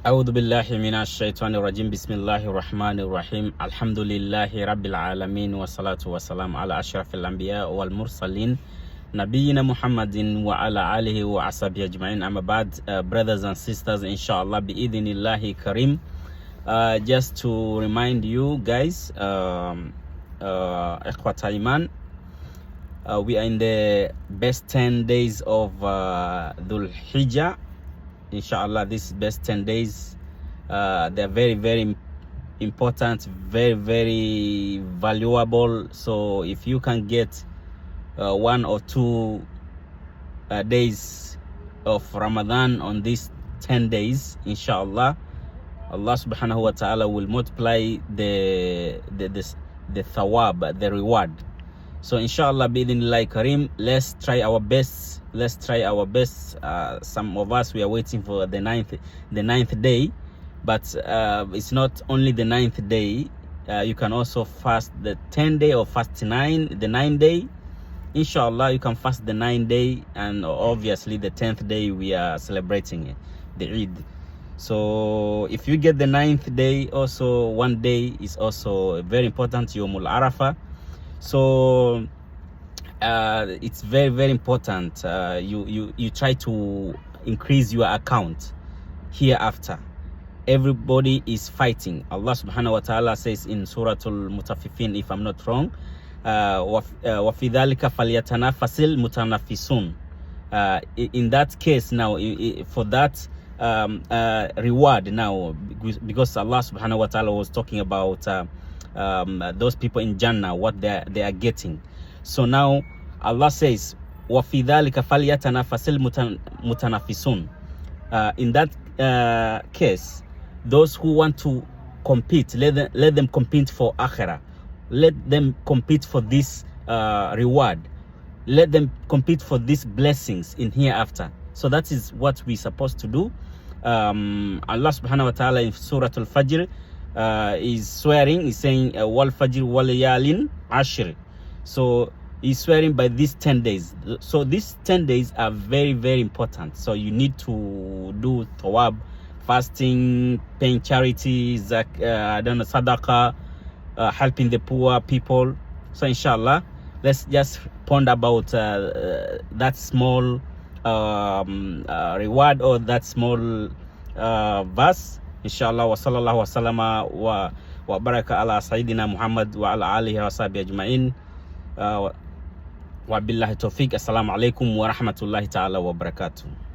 أعوذ بالله من الشيطان الرجيم بسم الله الرحمن الرحيم الحمد لله رب العالمين والصلاة والسلام على أشرف الأنبياء والمرسلين نبينا محمد وعلى آله وأصحابه أجمعين. أما بعد, brothers and sisters, inshallah بإذن الله كريم, just to remind you guys, إخوة إيمان, we are in the best 10 days of Dhul Hijjah. Inshallah, these best 10 days, they're very, very important, very, very valuable. So if you can get 1 or 2 days of Ramadan on these 10 days, inshallah, Allah subhanahu wa ta'ala will multiply the thawab, the reward. So inshallah bi'idhnillahi kareem, let's try our best. Some of us, we are waiting for the ninth day, but it's not only the 9th day. You can also fast the 10th day or fast the 9th day. Inshallah, you can fast the 9th day, and obviously the 10th day we are celebrating it, the Eid. So if you get the 9th day, also one day is also very important, Yawmul Arafah. So it's very, very important. You try to increase your account hereafter. Everybody is fighting. Allah subhanahu wa ta'ala says in Suratul Mutaffifin, if I'm not wrong, وَفِي ذَلِكَ فَلْيَتَنَافَسِ الْمُتَنَافِسُونَ. In that case now, for that reward now, because Allah subhanahu wa ta'ala was talking about those people in Jannah, what they are getting. So now Allah says, وَفِي ذَلِكَ فَلْيَتَنَافَسِ الْمُتَنَافِسُونَ. In that case, those who want to compete, let them compete for akhirah. Let them compete for this reward. Let them compete for these blessings in hereafter. So that is what we're supposed to do. Allah subhanahu wa ta'ala in Surah Al-Fajr is swearing, he's saying wal fajr wal layalin ashr. So he's swearing by these 10 days. So these 10 days are very, very important. So you need to do tawab, fasting, paying charities, sadaqah, helping the poor people. So inshallah, let's just ponder about that small reward, or that small verse. Inshallah, wa sallallahu wa sallama wa baraka ala Sayyidina Muhammad wa ala alihi wa sahbihi ajma'in. Wa billahi tawfiq. Assalamu alaikum wa rahmatullahi ta'ala wa barakatuh.